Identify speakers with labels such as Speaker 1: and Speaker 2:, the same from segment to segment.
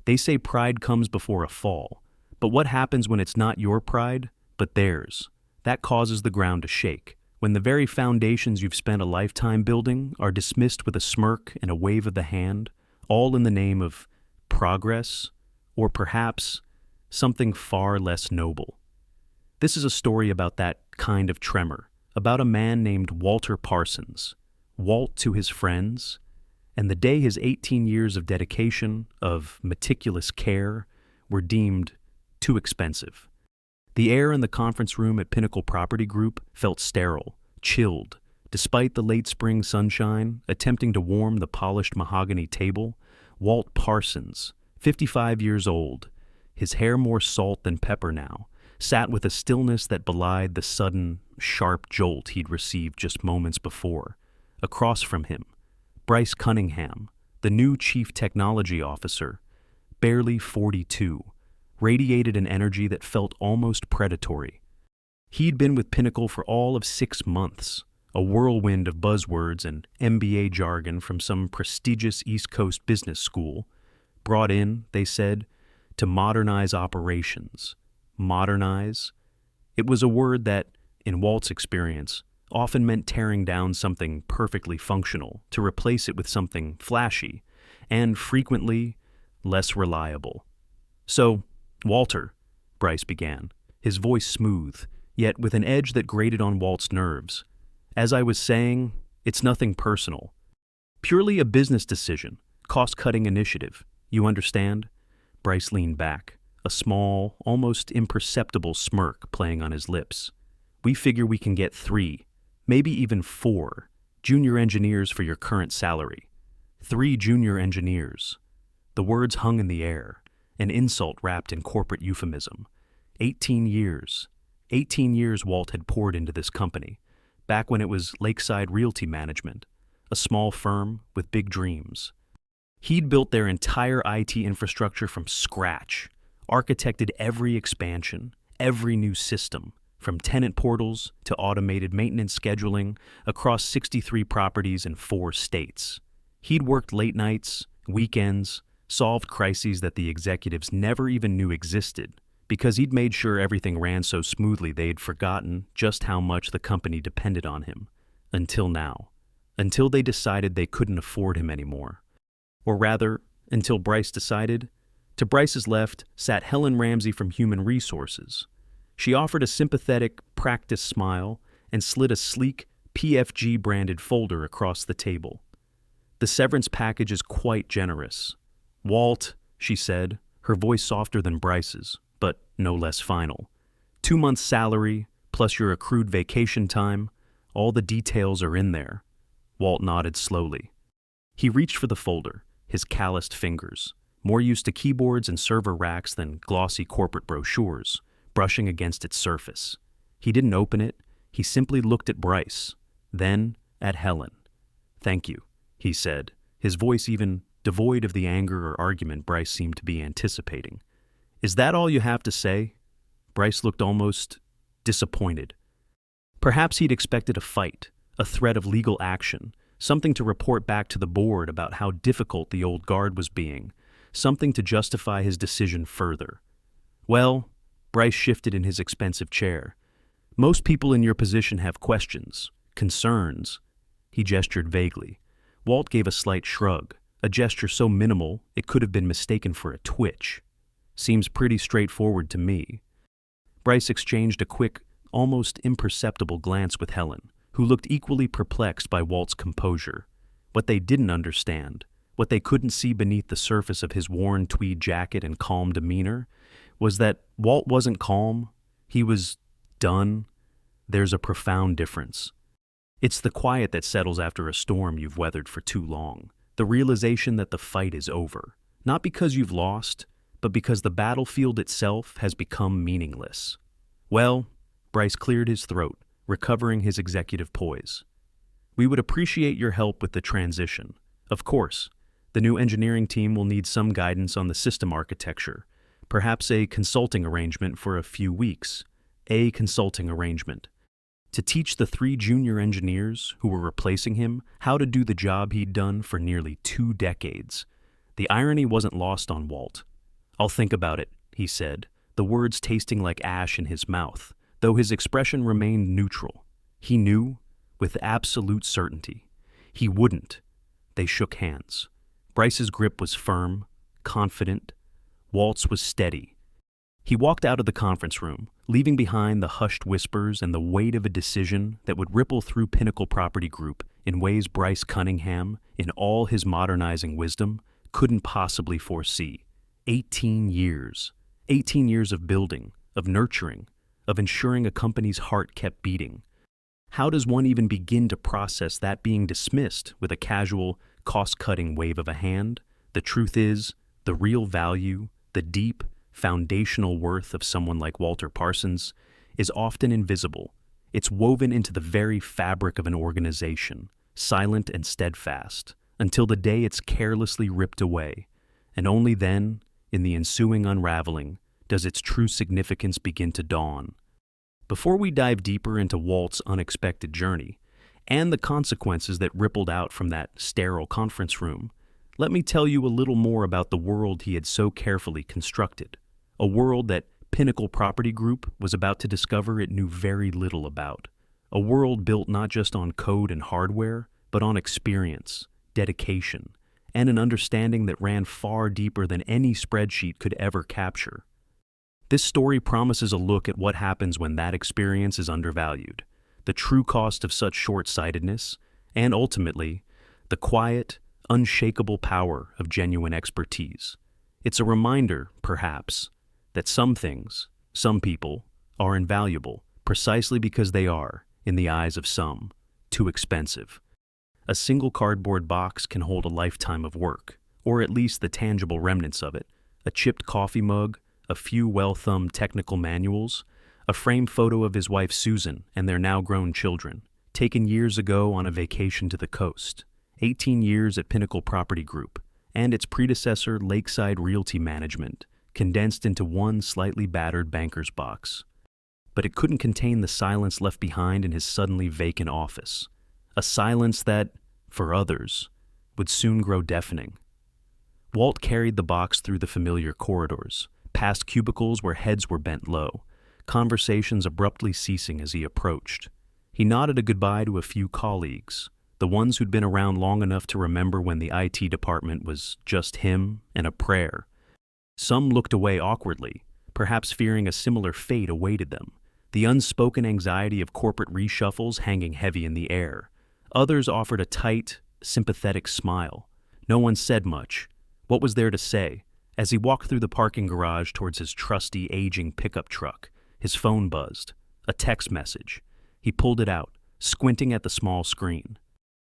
Speaker 1: They say pride comes before a fall. But what happens when it's not your pride, but theirs? That causes the ground to shake. When the very foundations you've spent a lifetime building are dismissed with a smirk and a wave of the hand, all in the name of progress, or perhaps something far less noble. This is a story about that kind of tremor, about a man named Walter Parsons, Walt to his friends, and the day his 18 years of dedication, of meticulous care, were deemed too expensive. The air in the conference room at Pinnacle Property Group felt sterile, chilled, despite the late spring sunshine attempting to warm the polished mahogany table. Walt Parsons, 55 years old, his hair more salt than pepper now, sat with a stillness that belied the sudden, sharp jolt he'd received just moments before. Across from him, Bryce Cunningham, the new chief technology officer, barely 42, radiated an energy that felt almost predatory. He'd been with Pinnacle for all of 6 months, a whirlwind of buzzwords and MBA jargon from some prestigious East Coast business school, brought in, they said, to modernize operations. Modernize? It was a word that, in Walt's experience, often meant tearing down something perfectly functional to replace it with something flashy, and frequently less reliable. So, Walter, Bryce began, his voice smooth, yet with an edge that grated on Walt's nerves. As I was saying, it's nothing personal. Purely a business decision, cost-cutting initiative. You understand? Bryce leaned back, a small, almost imperceptible smirk playing on his lips. We figure we can get 3, maybe even 4, junior engineers for your current salary. 3 junior engineers. The words hung in the air, an insult wrapped in corporate euphemism. 18 years. 18 years Walt had poured into this company, back when it was Lakeside Realty Management, a small firm with big dreams. He'd built their entire IT infrastructure from scratch, architected every expansion, every new system, from tenant portals to automated maintenance scheduling across 63 properties in 4 states. He'd worked late nights, weekends, solved crises that the executives never even knew existed, because he'd made sure everything ran so smoothly they'd forgotten just how much the company depended on him. Until now. Until they decided they couldn't afford him anymore. Or rather, until Bryce decided. To Bryce's left sat Helen Ramsey from Human Resources. She offered a sympathetic, practiced smile and slid a sleek, PFG-branded folder across the table. The severance package is quite generous. Walt, she said, her voice softer than Bryce's, but no less final. 2 months' salary, plus your accrued vacation time, all the details are in there. Walt nodded slowly. He reached for the folder, his calloused fingers, more used to keyboards and server racks than glossy corporate brochures, brushing against its surface. He didn't open it, he simply looked at Bryce, then at Helen. "Thank you," he said, his voice even devoid of the anger or argument Bryce seemed to be anticipating. "Is that all you have to say?" Bryce looked almost disappointed. Perhaps he'd expected a fight, a threat of legal action, something to report back to the board about how difficult the old guard was being, something to justify his decision further. "Well," Bryce shifted in his expensive chair, "most people in your position have questions, concerns." He gestured vaguely. Walt gave a slight shrug, a gesture so minimal it could have been mistaken for a twitch. "Seems pretty straightforward to me." Bryce exchanged a quick, almost imperceptible glance with Helen, who looked equally perplexed by Walt's composure. What they didn't understand, what they couldn't see beneath the surface of his worn tweed jacket and calm demeanor, was that Walt wasn't calm, he was done. There's a profound difference. It's the quiet that settles after a storm you've weathered for too long, the realization that the fight is over, not because you've lost, but because the battlefield itself has become meaningless. "Well," Bryce cleared his throat, recovering his executive poise. "We would appreciate your help with the transition. Of course, the new engineering team will need some guidance on the system architecture, perhaps a consulting arrangement for a few weeks. A consulting arrangement. To teach the 3 junior engineers who were replacing him how to do the job he'd done for nearly 2 decades. The irony wasn't lost on Walt. "I'll think about it," he said, the words tasting like ash in his mouth, though his expression remained neutral. He knew, with absolute certainty, he wouldn't. They shook hands. Bryce's grip was firm, confident. Walt's was steady. He walked out of the conference room, leaving behind the hushed whispers and the weight of a decision that would ripple through Pinnacle Property Group in ways Bryce Cunningham, in all his modernizing wisdom, couldn't possibly foresee. 18 years. 18 years of building, of nurturing, of ensuring a company's heart kept beating. How does one even begin to process that being dismissed with a casual, cost-cutting wave of a hand? The truth is, the real value, the deep, foundational worth of someone like Walt Parsons is often invisible. It's woven into the very fabric of an organization, silent and steadfast, until the day it's carelessly ripped away. And only then, in the ensuing unraveling, does its true significance begin to dawn. Before we dive deeper into Walt's unexpected journey, and the consequences that rippled out from that sterile conference room, let me tell you a little more about the world he had so carefully constructed. A world that Pinnacle Property Group was about to discover it knew very little about. A world built not just on code and hardware, but on experience, dedication, and an understanding that ran far deeper than any spreadsheet could ever capture. This story promises a look at what happens when that experience is undervalued, the true cost of such short-sightedness, and ultimately, the quiet, unshakable power of genuine expertise. It's a reminder, perhaps, that some things, some people, are invaluable precisely because they are, in the eyes of some, too expensive. A single cardboard box can hold a lifetime of work, or at least the tangible remnants of it, a chipped coffee mug, a few well-thumbed technical manuals, a framed photo of his wife Susan and their now-grown children, taken years ago on a vacation to the coast, 18 years at Pinnacle Property Group, and its predecessor Lakeside Realty Management, condensed into one slightly battered banker's box. But it couldn't contain the silence left behind in his suddenly vacant office, a silence that, for others, would soon grow deafening. Walt carried the box through the familiar corridors, past cubicles where heads were bent low, conversations abruptly ceasing as he approached. He nodded a goodbye to a few colleagues, the ones who'd been around long enough to remember when the IT department was just him and a prayer. Some looked away awkwardly, perhaps fearing a similar fate awaited them, the unspoken anxiety of corporate reshuffles hanging heavy in the air. Others offered a tight, sympathetic smile. No one said much. What was there to say? As he walked through the parking garage towards his trusty, aging pickup truck, his phone buzzed. A text message. He pulled it out, squinting at the small screen.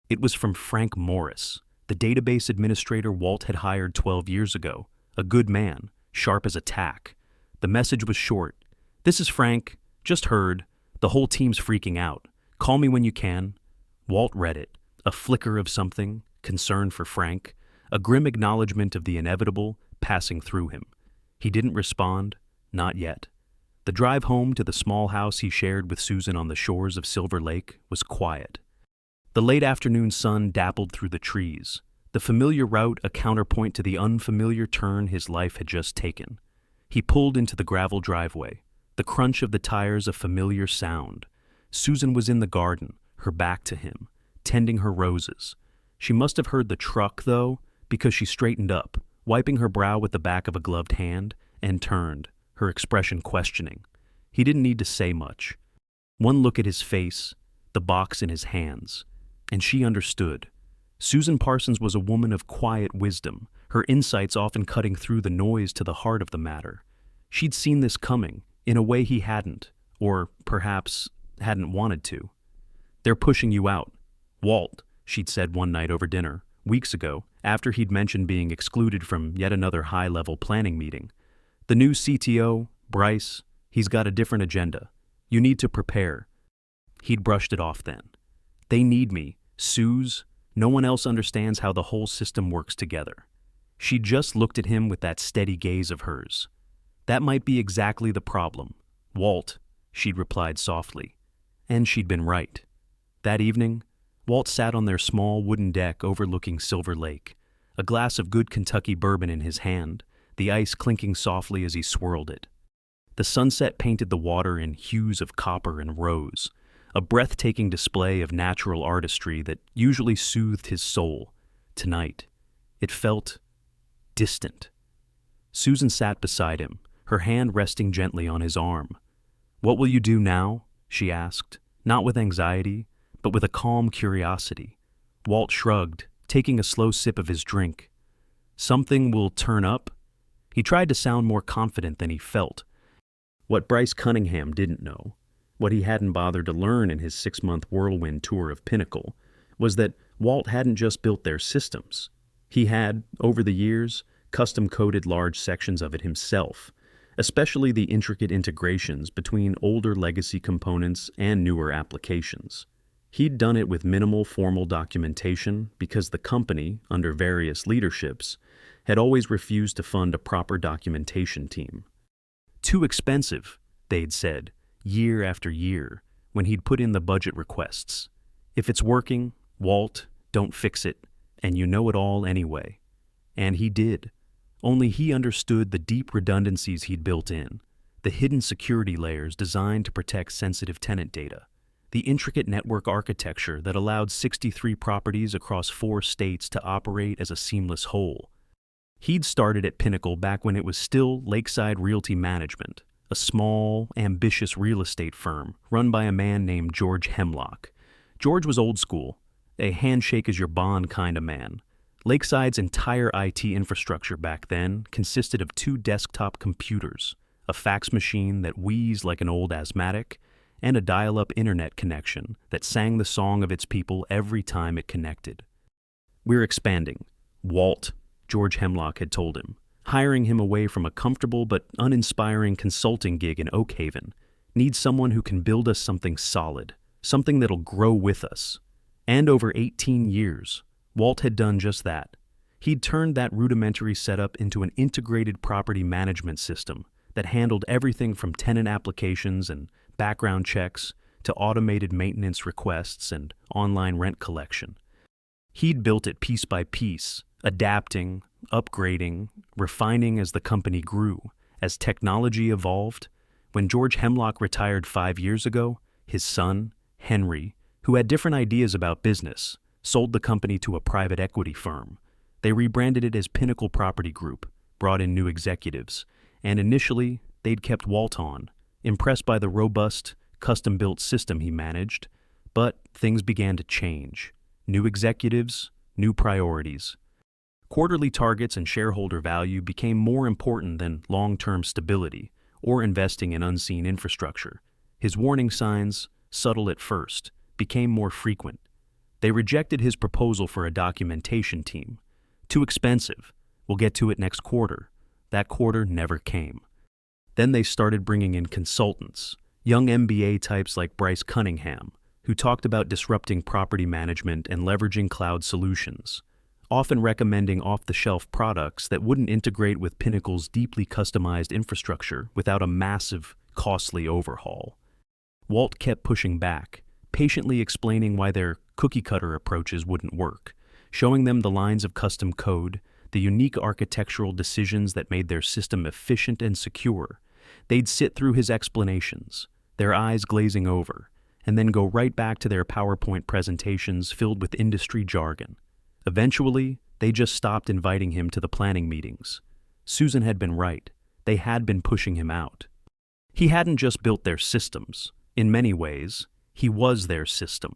Speaker 1: It was from Frank Morris, the database administrator Walt had hired 12 years ago. A good man, sharp as a tack. The message was short. "This is Frank. Just heard. The whole team's freaking out. Call me when you can." Walt read it, a flicker of something, concern for Frank, a grim acknowledgement of the inevitable passing through him. He didn't respond, not yet. The drive home to the small house he shared with Susan on the shores of Silver Lake was quiet. The late afternoon sun dappled through the trees, the familiar route a counterpoint to the unfamiliar turn his life had just taken. He pulled into the gravel driveway, the crunch of the tires a familiar sound. Susan was in the garden, her back to him, tending her roses. She must have heard the truck, though, because she straightened up, wiping her brow with the back of a gloved hand, and turned, her expression questioning. He didn't need to say much. One look at his face, the box in his hands, and she understood. Susan Parsons was a woman of quiet wisdom, her insights often cutting through the noise to the heart of the matter. She'd seen this coming, in a way he hadn't, or perhaps hadn't wanted to. "They're pushing you out, Walt," she'd said one night over dinner, weeks ago, after he'd mentioned being excluded from yet another high-level planning meeting. "The new CTO, Bryce, he's got a different agenda. You need to prepare." He'd brushed it off then. "They need me, Suze. No one else understands how the whole system works together." She just looked at him with that steady gaze of hers. "That might be exactly the problem, Walt," she'd replied softly. And she'd been right. That evening, Walt sat on their small wooden deck overlooking Silver Lake, a glass of good Kentucky bourbon in his hand, the ice clinking softly as he swirled it. The sunset painted the water in hues of copper and rose, a breathtaking display of natural artistry that usually soothed his soul. Tonight, it felt distant. Susan sat beside him, her hand resting gently on his arm. "What will you do now?" she asked, not with anxiety, but with a calm curiosity. Walt shrugged, taking a slow sip of his drink. "Something will turn up?" He tried to sound more confident than he felt. What Bryce Cunningham didn't know, what he hadn't bothered to learn in his 6-month whirlwind tour of Pinnacle, was that Walt hadn't just built their systems. He had, over the years, custom-coded large sections of it himself, especially the intricate integrations between older legacy components and newer applications. He'd done it with minimal formal documentation because the company, under various leaderships, had always refused to fund a proper documentation team. Too expensive, they'd said, year after year, when he'd put in the budget requests. If it's working, Walt, don't fix it, and you know it all anyway. And he did. Only he understood the deep redundancies he'd built in, the hidden security layers designed to protect sensitive tenant data, the intricate network architecture that allowed 63 properties across 4 states to operate as a seamless whole. He'd started at Pinnacle back when it was still Lakeside Realty Management, a small, ambitious real estate firm run by a man named George Hemlock. George was old school, a handshake-is-your-bond kind of man. Lakeside's entire IT infrastructure back then consisted of 2 desktop computers, a fax machine that wheezed like an old asthmatic, and a dial-up internet connection that sang the song of its people every time it connected. "We're expanding, Walt," George Hemlock had told him, hiring him away from a comfortable but uninspiring consulting gig in Oak Haven. "Need someone who can build us something solid, something that'll grow with us." And over 18 years, Walt had done just that. He'd turned that rudimentary setup into an integrated property management system that handled everything from tenant applications and background checks to automated maintenance requests and online rent collection. He'd built it piece by piece, adapting, upgrading, refining as the company grew, as technology evolved. When George Hemlock retired 5 years ago, his son, Henry, who had different ideas about business, sold the company to a private equity firm. They rebranded it as Pinnacle Property Group, brought in new executives, and initially they'd kept Walt on, impressed by the robust, custom-built system he managed. But things began to change. New executives, new priorities. Quarterly targets and shareholder value became more important than long-term stability or investing in unseen infrastructure. His warning signs, subtle at first, became more frequent. They rejected his proposal for a documentation team. Too expensive. We'll get to it next quarter. That quarter never came. Then they started bringing in consultants, young MBA types like Bryce Cunningham, who talked about disrupting property management and leveraging cloud solutions, often recommending off-the-shelf products that wouldn't integrate with Pinnacle's deeply customized infrastructure without a massive, costly overhaul. Walt kept pushing back, patiently explaining why their cookie-cutter approaches wouldn't work, showing them the lines of custom code, the unique architectural decisions that made their system efficient and secure. They'd sit through his explanations, their eyes glazing over, and then go right back to their PowerPoint presentations filled with industry jargon. Eventually, they just stopped inviting him to the planning meetings. Susan had been right. They had been pushing him out. He hadn't just built their systems. In many ways, he was their system.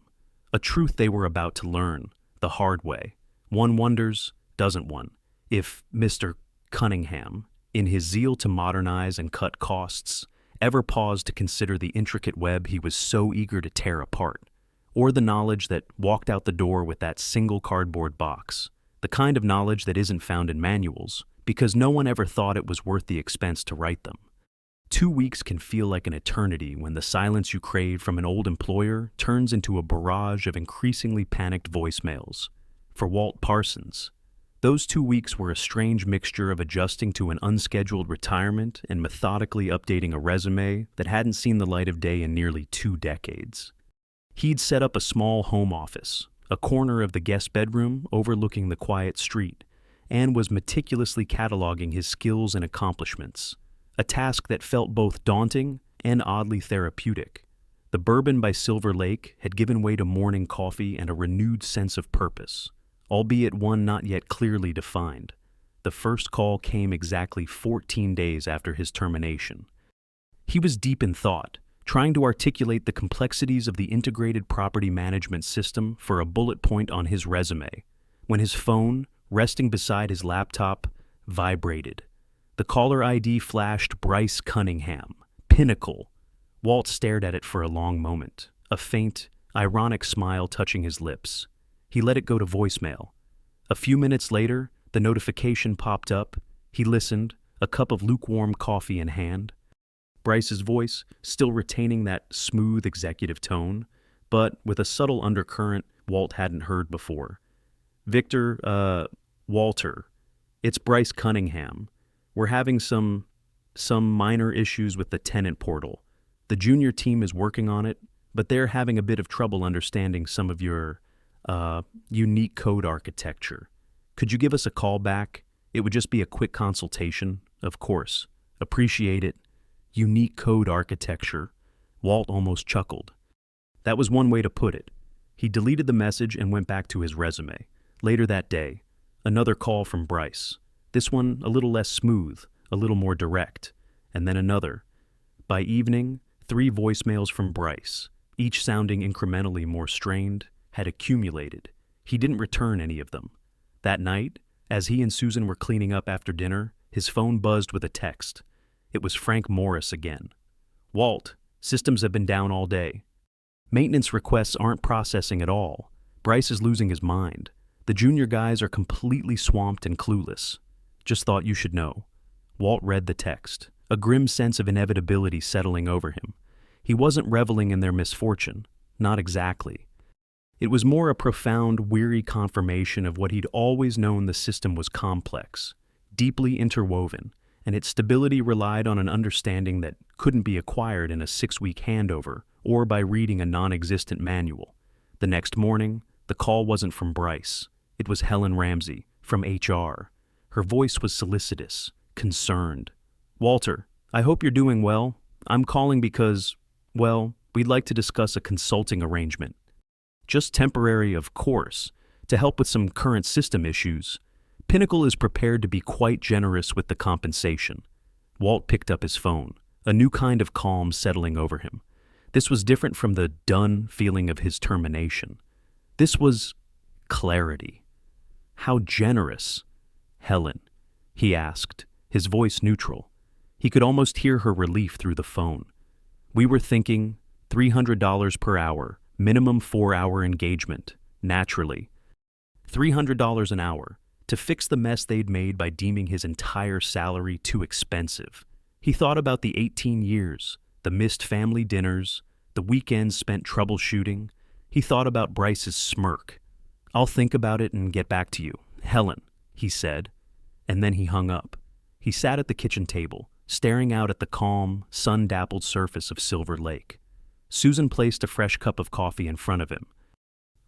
Speaker 1: A truth they were about to learn, the hard way. One wonders, doesn't one, if Mr. Cunningham, in his zeal to modernize and cut costs, ever paused to consider the intricate web he was so eager to tear apart, or the knowledge that walked out the door with that single cardboard box, the kind of knowledge that isn't found in manuals, because no one ever thought it was worth the expense to write them. 2 weeks can feel like an eternity when the silence you crave from an old employer turns into a barrage of increasingly panicked voicemails. For Walt Parsons, those 2 weeks were a strange mixture of adjusting to an unscheduled retirement and methodically updating a resume that hadn't seen the light of day in nearly 2 decades. He'd set up a small home office, a corner of the guest bedroom overlooking the quiet street, and was meticulously cataloging his skills and accomplishments, a task that felt both daunting and oddly therapeutic. The bourbon by Silver Lake had given way to morning coffee and a renewed sense of purpose, albeit one not yet clearly defined. The first call came exactly 14 days after his termination. He was deep in thought, trying to articulate the complexities of the integrated property management system for a bullet point on his resume, when his phone, resting beside his laptop, vibrated. The caller ID flashed Bryce Cunningham, Pinnacle. Walt stared at it for a long moment, a faint, ironic smile touching his lips. He let it go to voicemail. A few minutes later, the notification popped up. He listened, a cup of lukewarm coffee in hand. Bryce's voice, still retaining that smooth executive tone, but with a subtle undercurrent Walt hadn't heard before. Walter, it's Bryce Cunningham. We're having some minor issues with the tenant portal. The junior team is working on it, but they're having a bit of trouble understanding some of your unique code architecture. Could you give us a call back? It would just be a quick consultation, of course. Appreciate it. Unique code architecture. Walt almost chuckled. That was one way to put it. He deleted the message and went back to his resume. Later that day, another call from Bryce. This one a little less smooth, a little more direct. And then another. By evening, 3 voicemails from Bryce, each sounding incrementally more strained, had accumulated. He didn't return any of them. That night, as he and Susan were cleaning up after dinner, his phone buzzed with a text. It was Frank Morris again. Walt, systems have been down all day. Maintenance requests aren't processing at all. Bryce is losing his mind. The junior guys are completely swamped and clueless. Just thought you should know. Walt read the text, a grim sense of inevitability settling over him. He wasn't reveling in their misfortune. Not exactly. It was more a profound, weary confirmation of what he'd always known: the system was complex, deeply interwoven, and its stability relied on an understanding that couldn't be acquired in a 6-week handover or by reading a non-existent manual. The next morning, the call wasn't from Bryce. It was Helen Ramsey, from HR. Her voice was solicitous, concerned. Walter, I hope you're doing well. I'm calling because, well, we'd like to discuss a consulting arrangement. Just temporary, of course, to help with some current system issues. Pinnacle is prepared to be quite generous with the compensation. Walt picked up his phone, a new kind of calm settling over him. This was different from the done feeling of his termination. This was clarity. How generous? Helen, he asked, his voice neutral. He could almost hear her relief through the phone. We were thinking $300 per hour, minimum 4-hour engagement, naturally. $300 an hour, to fix the mess they'd made by deeming his entire salary too expensive. He thought about the 18 years, the missed family dinners, the weekends spent troubleshooting. He thought about Bryce's smirk. I'll think about it and get back to you, Helen, he said, and then he hung up. He sat at the kitchen table, staring out at the calm, sun-dappled surface of Silver Lake. Susan placed a fresh cup of coffee in front of him.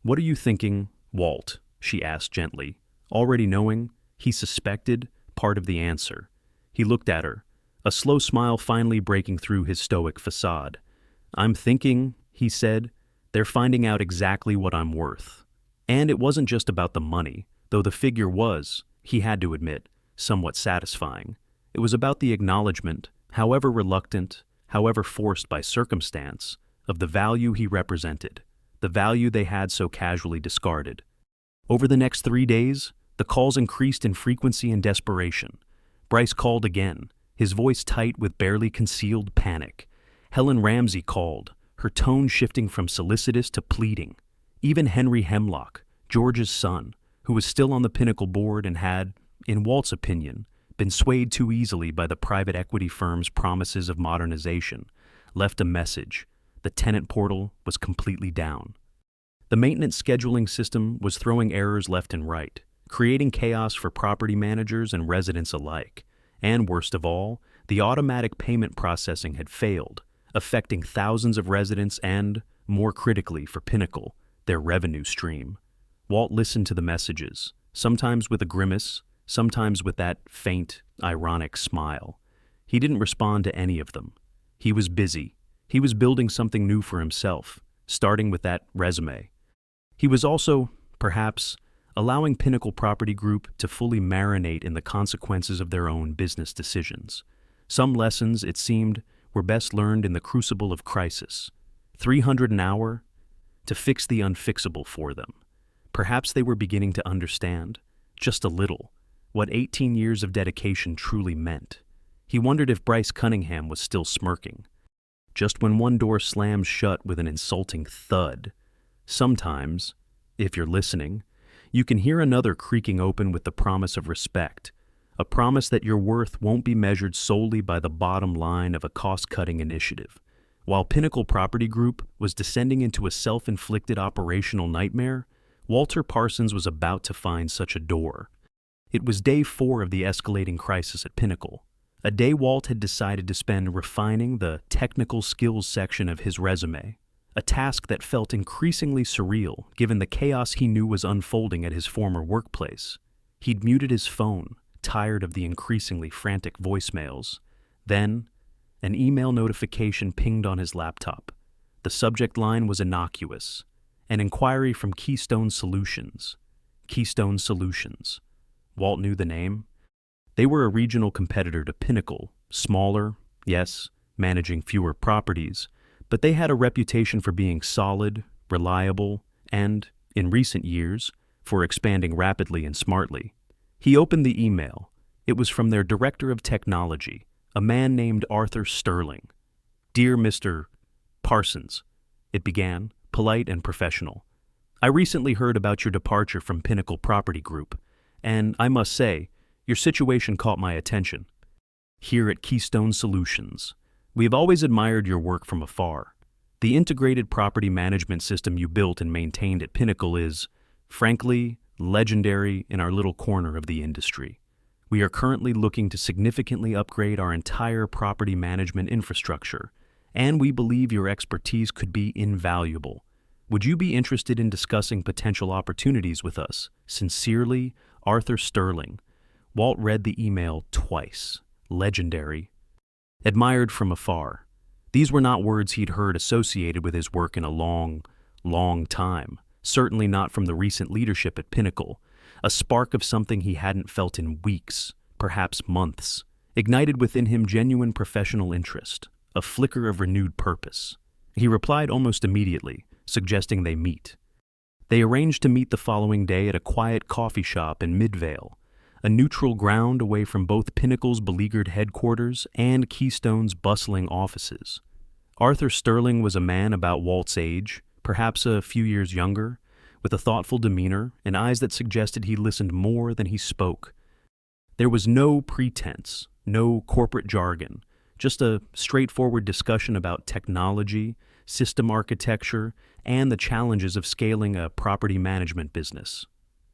Speaker 1: What are you thinking, Walt? She asked gently, already knowing, he suspected, part of the answer. He looked at her, a slow smile finally breaking through his stoic facade. I'm thinking, he said, they're finding out exactly what I'm worth. And it wasn't just about the money, though the figure was, he had to admit, somewhat satisfying. It was about the acknowledgement, however reluctant, however forced by circumstance, of the value he represented, the value they had so casually discarded. Over the next 3 days, the calls increased in frequency and desperation. Bryce called again, his voice tight with barely concealed panic. Helen Ramsey called, her tone shifting from solicitous to pleading. Even Henry Hemlock, George's son, who was still on the Pinnacle board and had, in Walt's opinion, been swayed too easily by the private equity firm's promises of modernization, left a message. The tenant portal was completely down. The maintenance scheduling system was throwing errors left and right, creating chaos for property managers and residents alike. And worst of all, the automatic payment processing had failed, affecting thousands of residents and, more critically for Pinnacle, their revenue stream. Walt listened to the messages, sometimes with a grimace, sometimes with that faint, ironic smile. He didn't respond to any of them. He was busy. He was building something new for himself, starting with that resume. He was also, perhaps, allowing Pinnacle Property Group to fully marinate in the consequences of their own business decisions. Some lessons, it seemed, were best learned in the crucible of crisis. 300 an hour to fix the unfixable for them. Perhaps they were beginning to understand, just a little, what 18 years of dedication truly meant. He wondered if Bryce Cunningham was still smirking. Just when one door slams shut with an insulting thud, sometimes, if you're listening, you can hear another creaking open with the promise of respect, a promise that your worth won't be measured solely by the bottom line of a cost-cutting initiative. While Pinnacle Property Group was descending into a self-inflicted operational nightmare, Walt Parsons was about to find such a door. It was day 4 of the escalating crisis at Pinnacle, a day Walt had decided to spend refining the technical skills section of his resume, a task that felt increasingly surreal given the chaos he knew was unfolding at his former workplace. He'd muted his phone, tired of the increasingly frantic voicemails. Then, an email notification pinged on his laptop. The subject line was innocuous, an inquiry from Keystone Solutions. Keystone Solutions. Walt knew the name. They were a regional competitor to Pinnacle, smaller, yes, managing fewer properties, but they had a reputation for being solid, reliable, and, in recent years, for expanding rapidly and smartly. He opened the email. It was from their Director of Technology, a man named Arthur Sterling. "Dear Mr. Parsons," it began, polite and professional. "I recently heard about your departure from Pinnacle Property Group, and I must say, your situation caught my attention. Here at Keystone Solutions, we have always admired your work from afar. The integrated property management system you built and maintained at Pinnacle is, frankly, legendary in our little corner of the industry. We are currently looking to significantly upgrade our entire property management infrastructure, and we believe your expertise could be invaluable. Would you be interested in discussing potential opportunities with us? Sincerely, Arthur Sterling." Walt read the email twice. Legendary. Admired from afar. These were not words he'd heard associated with his work in a long, long time. Certainly not from the recent leadership at Pinnacle. A spark of something he hadn't felt in weeks, perhaps months, ignited within him genuine professional interest, a flicker of renewed purpose. He replied almost immediately, suggesting they meet. They arranged to meet the following day at a quiet coffee shop in Midvale, a neutral ground away from both Pinnacle's beleaguered headquarters and Keystone's bustling offices. Arthur Sterling was a man about Walt's age, perhaps a few years younger, with a thoughtful demeanor and eyes that suggested he listened more than he spoke. There was no pretense, no corporate jargon, just a straightforward discussion about technology, system architecture, and the challenges of scaling a property management business.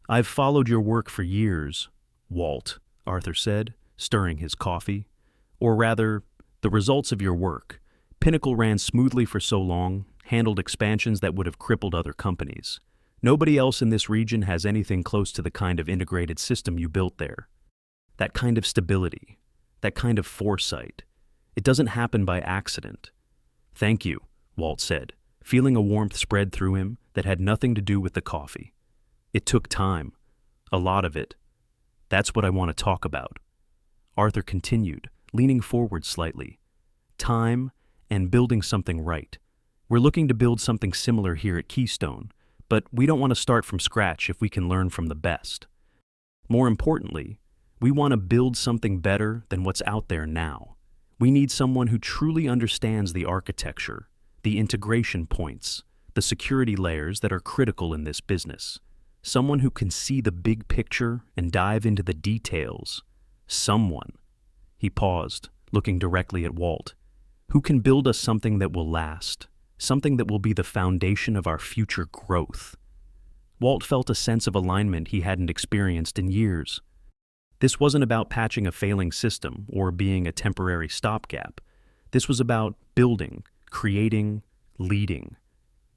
Speaker 1: "I've followed your work for years, Walt," Arthur said, stirring his coffee. "Or rather, the results of your work. Pinnacle ran smoothly for so long, handled expansions that would have crippled other companies. Nobody else in this region has anything close to the kind of integrated system you built there. That kind of stability, that kind of foresight. It doesn't happen by accident." "Thank you," Walt said, feeling a warmth spread through him that had nothing to do with the coffee. "It took time. A lot of it. That's what I want to talk about." Arthur continued, leaning forward slightly. "Time and building something right. We're looking to build something similar here at Keystone, but we don't want to start from scratch if we can learn from the best. More importantly, we want to build something better than what's out there now. We need someone who truly understands the architecture, the integration points, the security layers that are critical in this business. Someone who can see the big picture and dive into the details. Someone." He paused, looking directly at Walt. "Who can build us something that will last, something that will be the foundation of our future growth." Walt felt a sense of alignment he hadn't experienced in years. This wasn't about patching a failing system or being a temporary stopgap. This was about building, creating, leading.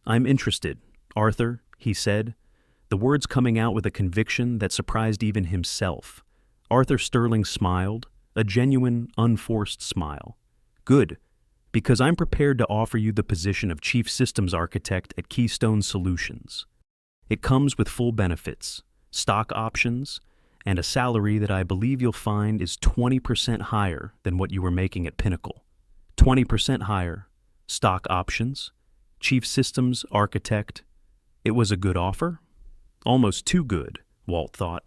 Speaker 1: "I'm interested, Arthur," he said, the words coming out with a conviction that surprised even himself. Arthur Sterling smiled, a genuine, unforced smile. Good, because I'm prepared to offer you the position of Chief Systems Architect at Keystone Solutions. It comes with full benefits, stock options, and a salary that I believe you'll find is 20% higher than what you were making at Pinnacle. 20% higher, stock options, Chief Systems Architect. It was a good offer? Almost too good, Walt thought,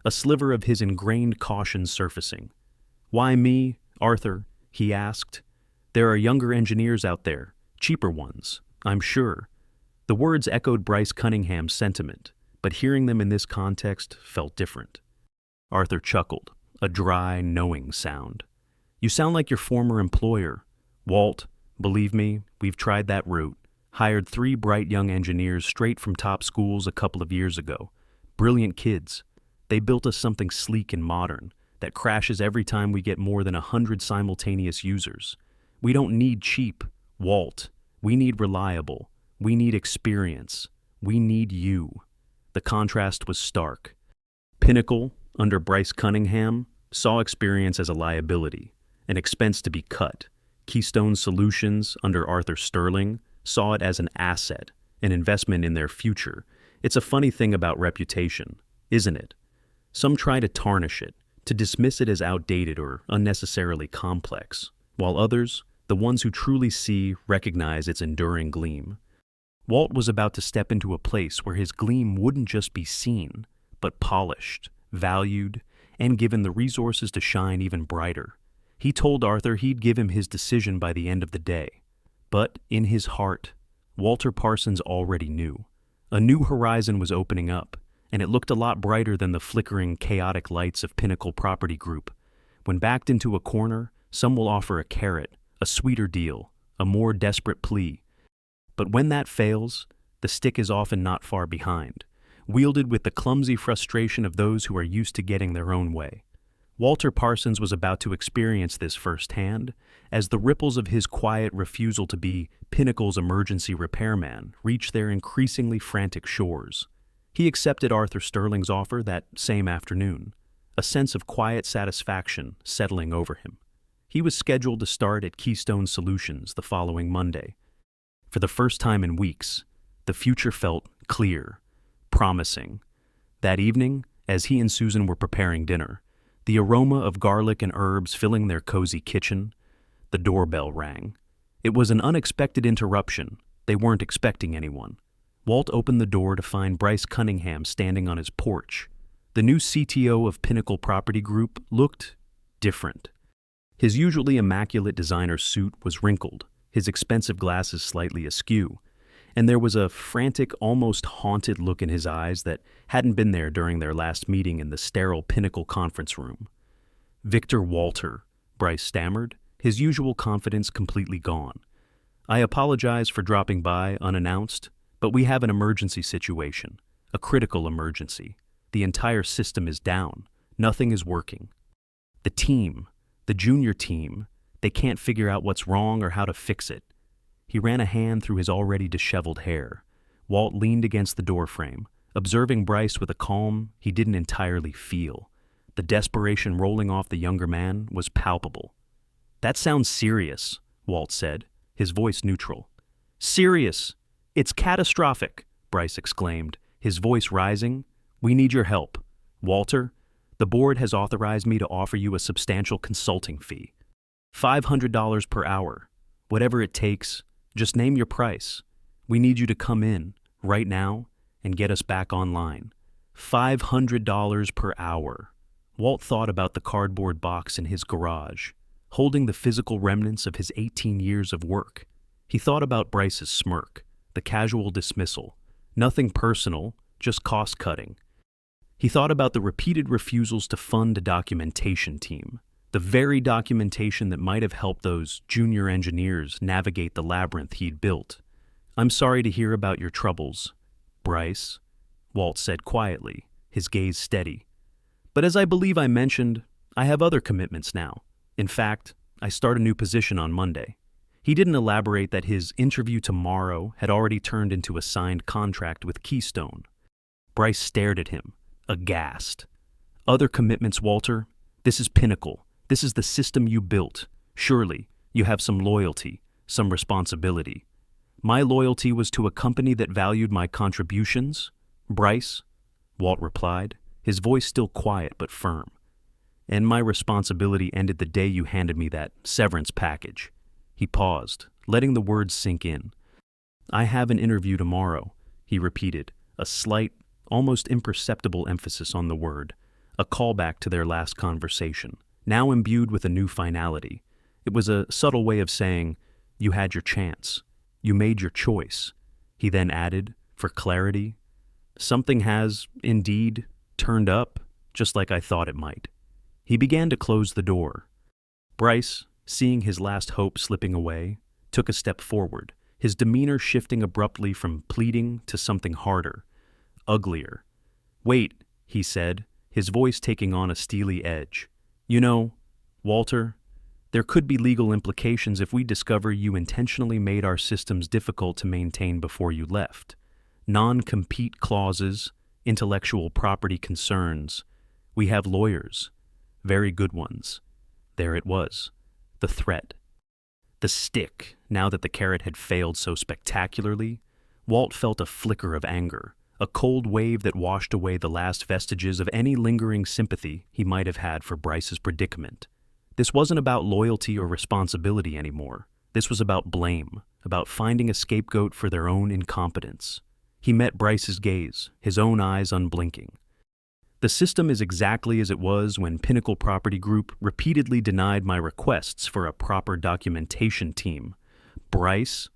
Speaker 1: a sliver of his ingrained caution surfacing. Why me, Arthur? He asked. There are younger engineers out there, cheaper ones, I'm sure. The words echoed Bryce Cunningham's sentiment, but hearing them in this context felt different. Arthur chuckled, a dry, knowing sound. You sound like your former employer. Walt, believe me, we've tried that route. Hired 3 bright young engineers straight from top schools a couple of years ago. Brilliant kids. They built us something sleek and modern that crashes every time we get more than 100 simultaneous users. We don't need cheap, Walt. We need reliable. We need experience. We need you. The contrast was stark. Pinnacle, under Bryce Cunningham, saw experience as a liability, an expense to be cut. Keystone Solutions, under Arthur Sterling, saw it as an asset, an investment in their future. It's a funny thing about reputation, isn't it? Some try to tarnish it, to dismiss it as outdated or unnecessarily complex, while others, the ones who truly see, recognize its enduring gleam. Walt was about to step into a place where his gleam wouldn't just be seen, but polished, valued, and given the resources to shine even brighter. He told Arthur he'd give him his decision by the end of the day. But in his heart, Walter Parsons already knew. A new horizon was opening up, and it looked a lot brighter than the flickering, chaotic lights of Pinnacle Property Group. When backed into a corner, some will offer a carrot, a sweeter deal, a more desperate plea. But when that fails, the stick is often not far behind, wielded with the clumsy frustration of those who are used to getting their own way. Walter Parsons was about to experience this firsthand, as the ripples of his quiet refusal to be Pinnacle's emergency repairman reached their increasingly frantic shores. He accepted Arthur Sterling's offer that same afternoon, a sense of quiet satisfaction settling over him. He was scheduled to start at Keystone Solutions the following Monday. For the first time in weeks, the future felt clear, promising. That evening, as he and Susan were preparing dinner, the aroma of garlic and herbs filling their cozy kitchen, the doorbell rang. It was an unexpected interruption. They weren't expecting anyone. Walt opened the door to find Bryce Cunningham standing on his porch. The new CTO of Pinnacle Property Group looked different. His usually immaculate designer suit was wrinkled, his expensive glasses slightly askew, and there was a frantic, almost haunted look in his eyes that hadn't been there during their last meeting in the sterile Pinnacle conference room. Victor Walter, Bryce stammered, his usual confidence completely gone. I apologize for dropping by unannounced, but we have an emergency situation, a critical emergency. The entire system is down. Nothing is working. The team, the junior team, they can't figure out what's wrong or how to fix it. He ran a hand through his already disheveled hair. Walt leaned against the doorframe, observing Bryce with a calm he didn't entirely feel. The desperation rolling off the younger man was palpable. That sounds serious, Walt said, his voice neutral. Serious! It's catastrophic, Bryce exclaimed, his voice rising. We need your help. Walter, the board has authorized me to offer you a substantial consulting fee. $500 per hour. Whatever it takes, just name your price. We need you to come in, right now, and get us back online. $500 per hour. Walt thought about the cardboard box in his garage, holding the physical remnants of his 18 years of work. He thought about Bryce's smirk, the casual dismissal. Nothing personal, just cost-cutting. He thought about the repeated refusals to fund a documentation team, the very documentation that might have helped those junior engineers navigate the labyrinth he'd built. I'm sorry to hear about your troubles, Bryce, Walt said quietly, his gaze steady. But as I believe I mentioned, I have other commitments now. In fact, I start a new position on Monday. He didn't elaborate that his interview tomorrow had already turned into a signed contract with Keystone. Bryce stared at him, aghast. Other commitments, Walter? This is Pinnacle. This is the system you built. Surely, you have some loyalty, some responsibility. My loyalty was to a company that valued my contributions. Bryce, Walt replied, his voice still quiet but firm. And my responsibility ended the day you handed me that severance package. He paused, letting the words sink in. I have an interview tomorrow, he repeated, a slight, almost imperceptible emphasis on the word, a callback to their last conversation, now imbued with a new finality. It was a subtle way of saying, you had your chance. You made your choice. He then added, for clarity, something has, indeed, turned up, just like I thought it might. He began to close the door. Bryce, seeing his last hope slipping away, took a step forward, his demeanor shifting abruptly from pleading to something harder, uglier. Wait, he said, his voice taking on a steely edge. You know, Walter, there could be legal implications if we discover you intentionally made our systems difficult to maintain before you left. Non-compete clauses, intellectual property concerns. We have lawyers. Very good ones. There it was. The threat. The stick, now that the carrot had failed so spectacularly. Walt felt a flicker of anger, a cold wave that washed away the last vestiges of any lingering sympathy he might have had for Bryce's predicament. This wasn't about loyalty or responsibility anymore. This was about blame, about finding a scapegoat for their own incompetence. He met Bryce's gaze, his own eyes unblinking. The system is exactly as it was when Pinnacle Property Group repeatedly denied my requests for a proper documentation team. Bryce,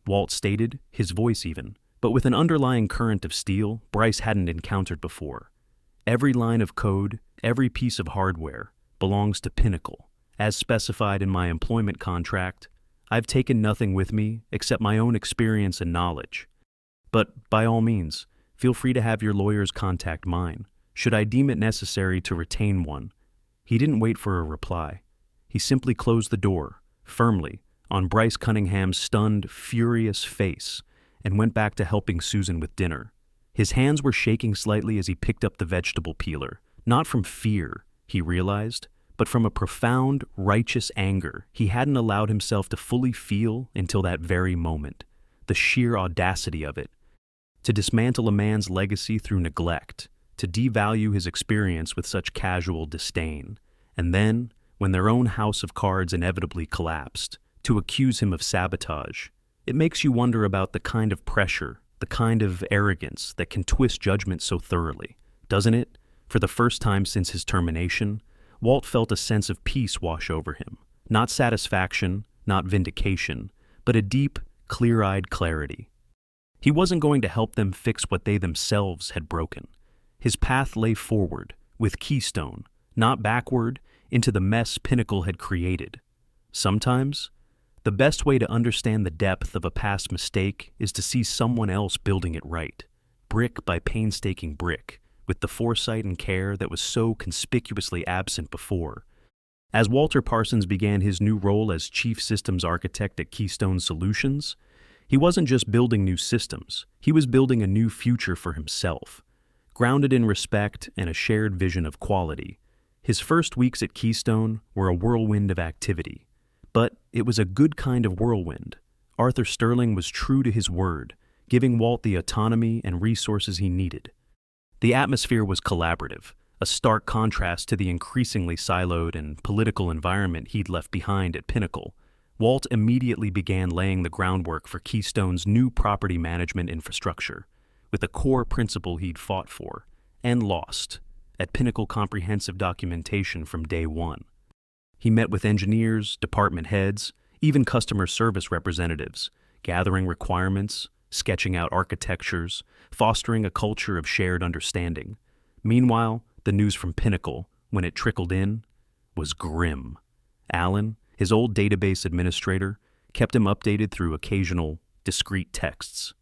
Speaker 1: Walt stated, his voice even, but with an underlying current of steel Bryce hadn't encountered before. Every line of code, every piece of hardware, belongs to Pinnacle. As specified in my employment contract, I've taken nothing with me except my own experience and knowledge. But by all means, feel free to have your lawyers contact mine, should I deem it necessary to retain one. He didn't wait for a reply. He simply closed the door, firmly, on Bryce Cunningham's stunned, furious face, and went back to helping Susan with dinner. His hands were shaking slightly as he picked up the vegetable peeler, not from fear, he realized, but from a profound, righteous anger he hadn't allowed himself to fully feel until that very moment. The sheer audacity of it. To dismantle a man's legacy through neglect, to devalue his experience with such casual disdain, and then, when their own house of cards inevitably collapsed, to accuse him of sabotage. It makes you wonder about the kind of pressure, the kind of arrogance that can twist judgment so thoroughly, doesn't it? For the first time since his termination, Walt felt a sense of peace wash over him. Not satisfaction, not vindication, but a deep, clear-eyed clarity. He wasn't going to help them fix what they themselves had broken. His path lay forward, with Keystone, not backward, into the mess Pinnacle had created. Sometimes, the best way to understand the depth of a past mistake is to see someone else building it right, brick by painstaking brick, with the foresight and care that was so conspicuously absent before. As Walter Parsons began his new role as Chief Systems Architect at Keystone Solutions, he wasn't just building new systems, he was building a new future for himself, grounded in respect and a shared vision of quality. His first weeks at Keystone were a whirlwind of activity, but it was a good kind of whirlwind. Arthur Sterling was true to his word, giving Walt the autonomy and resources he needed. The atmosphere was collaborative, a stark contrast to the increasingly siloed and political environment he'd left behind at Pinnacle. Walt immediately began laying the groundwork for Keystone's new property management infrastructure, with a core principle he'd fought for, and lost, at Pinnacle Comprehensive Documentation from day one. He met with engineers, department heads, even customer service representatives, gathering requirements, sketching out architectures, fostering a culture of shared understanding. Meanwhile, the news from Pinnacle, when it trickled in, was grim. Alan, his old database administrator, kept him updated through occasional, discreet texts.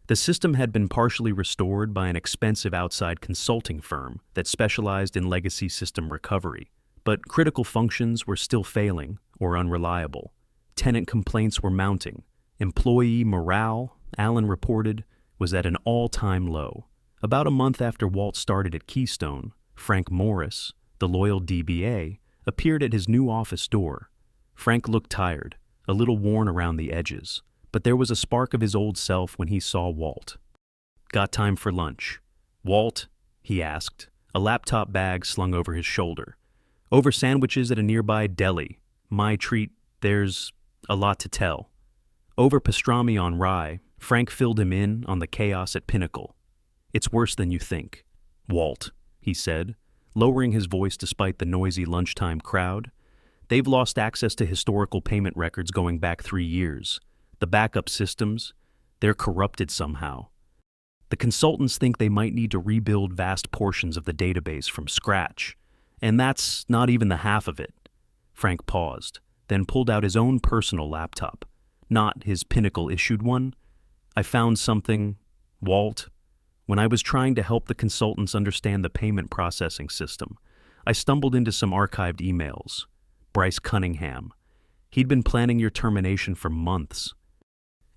Speaker 1: The system had been partially restored by an expensive outside consulting firm that specialized in legacy system recovery, but critical functions were still failing or unreliable. Tenant complaints were mounting. Employee morale, Alan reported, was at an all-time low. About a month after Walt started at Keystone, Frank Morris, the loyal DBA, appeared at his new office door. Frank looked tired, a little worn around the edges, but there was a spark of his old self when he saw Walt. "Got time for lunch?" "Walt?" he asked, a laptop bag slung over his shoulder. "Over sandwiches at a nearby deli. My treat, there's a lot to tell." Over pastrami on rye, Frank filled him in on the chaos at Pinnacle. "It's worse than you think." "Walt," he said, lowering his voice despite the noisy lunchtime crowd. "They've lost access to historical payment records going back 3 years. The backup systems, they're corrupted somehow. The consultants think they might need to rebuild vast portions of the database from scratch, and that's not even the half of it." Frank paused, then pulled out his own personal laptop, not his Pinnacle-issued one. "I found something, Walt. When I was trying to help the consultants understand the payment processing system, I stumbled into some archived emails. Bryce Cunningham. He'd been planning your termination for months."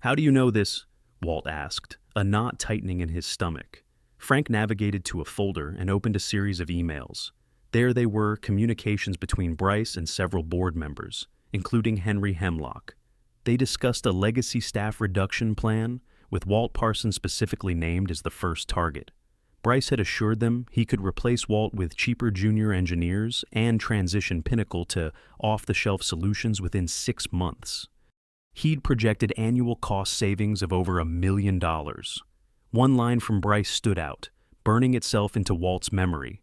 Speaker 1: "How do you know this?" Walt asked, a knot tightening in his stomach. Frank navigated to a folder and opened a series of emails. There they were, communications between Bryce and several board members, including Henry Hemlock. They discussed a legacy staff reduction plan, with Walt Parsons specifically named as the first target. Bryce had assured them he could replace Walt with cheaper junior engineers and transition Pinnacle to off-the-shelf solutions within 6 months. He'd projected annual cost savings of over $1 million. One line from Bryce stood out, burning itself into Walt's memory.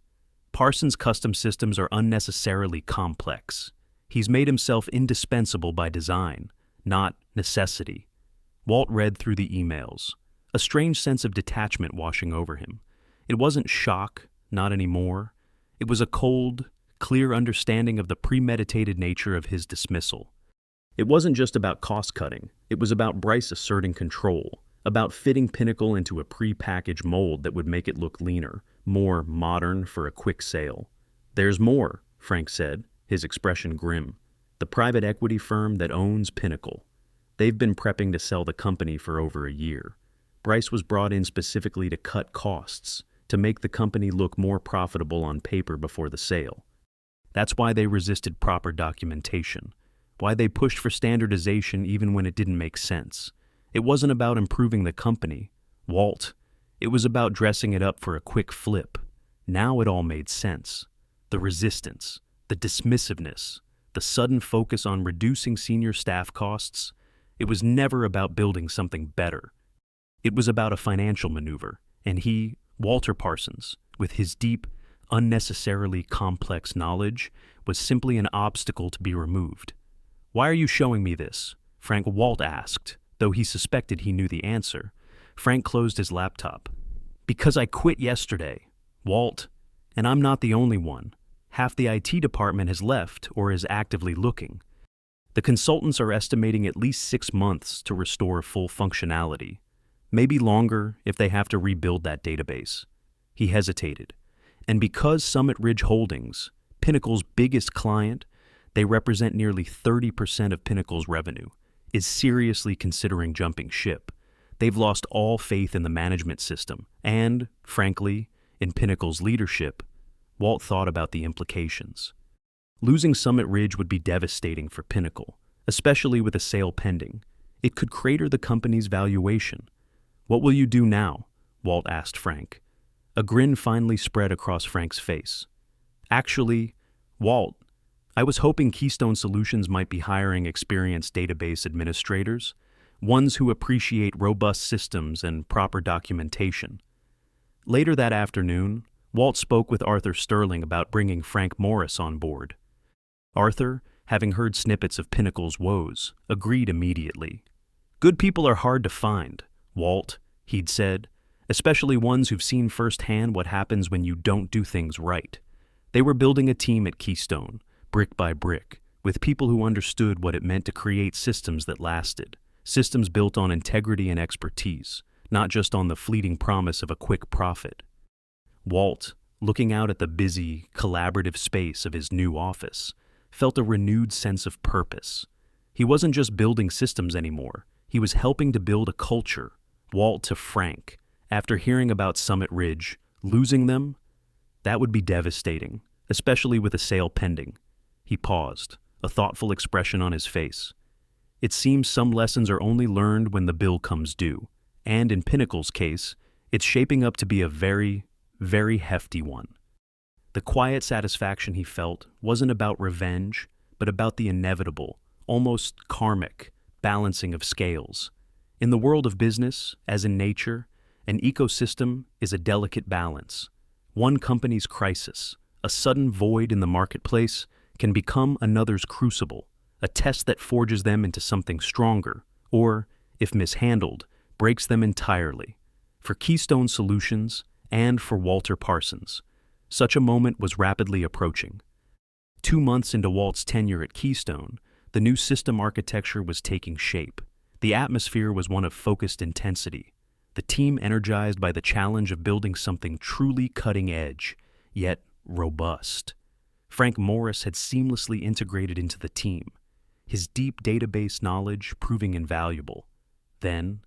Speaker 1: "Parsons' custom systems are unnecessarily complex. He's made himself indispensable by design, not necessity." Walt read through the emails, a strange sense of detachment washing over him. It wasn't shock, not anymore. It was a cold, clear understanding of the premeditated nature of his dismissal. It wasn't just about cost-cutting. It was about Bryce asserting control, about fitting Pinnacle into a pre-packaged mold that would make it look leaner, more modern for a quick sale. "There's more," Frank said, his expression grim. "The private equity firm that owns Pinnacle. They've been prepping to sell the company for over a year. Bryce was brought in specifically to cut costs, to make the company look more profitable on paper before the sale. That's why they resisted proper documentation, why they pushed for standardization even when it didn't make sense. It wasn't about improving the company, Walt. It was about dressing it up for a quick flip. Now it all made sense. The resistance, the dismissiveness, the sudden focus on reducing senior staff costs. It was never about building something better. It was about a financial maneuver, and he, Walter Parsons, with his deep, unnecessarily complex knowledge, was simply an obstacle to be removed. "Why are you showing me this?" Walt asked, though he suspected he knew the answer. Frank closed his laptop. "Because I quit yesterday, Walt, and I'm not the only one. Half the IT department has left or is actively looking. The consultants are estimating at least 6 months to restore full functionality, maybe longer if they have to rebuild that database." He hesitated. "And because Summit Ridge Holdings, Pinnacle's biggest client, they represent nearly 30% of Pinnacle's revenue, is seriously considering jumping ship. They've lost all faith in the management system and, frankly, in Pinnacle's leadership." Walt thought about the implications. Losing Summit Ridge would be devastating for Pinnacle, especially with a sale pending. It could crater the company's valuation. "What will you do now?" Walt asked Frank. A grin finally spread across Frank's face. "Actually, Walt, I was hoping Keystone Solutions might be hiring experienced database administrators, ones who appreciate robust systems and proper documentation." Later that afternoon, Walt spoke with Arthur Sterling about bringing Frank Morris on board. Arthur, having heard snippets of Pinnacle's woes, agreed immediately. "Good people are hard to find, Walt," he'd said, "especially ones who've seen firsthand what happens when you don't do things right." They were building a team at Keystone, brick by brick, with people who understood what it meant to create systems that lasted, systems built on integrity and expertise, not just on the fleeting promise of a quick profit. Walt, looking out at the busy, collaborative space of his new office, felt a renewed sense of purpose. He wasn't just building systems anymore. He was helping to build a culture. Walt to Frank, after hearing about Summit Ridge, losing them, that would be devastating. especially with a sale pending. He paused, a thoughtful expression on his face. It seems some lessons are only learned when the bill comes due, and in Pinnacle's case, it's shaping up to be a very, very hefty one. The quiet satisfaction he felt wasn't about revenge, but about the inevitable, almost karmic, balancing of scales. In the world of business, as in nature, an ecosystem is a delicate balance. One company's crisis, a sudden void in the marketplace, can become another's crucible, a test that forges them into something stronger, or, if mishandled, breaks them entirely. For Keystone Solutions and for Walter Parsons, such a moment was rapidly approaching. 2 months into Walt's tenure at Keystone, the new system architecture was taking shape. The atmosphere was one of focused intensity, the team energized by the challenge of building something truly cutting-edge, yet robust. Frank Morris had seamlessly integrated into the team, his deep database knowledge proving invaluable. Then,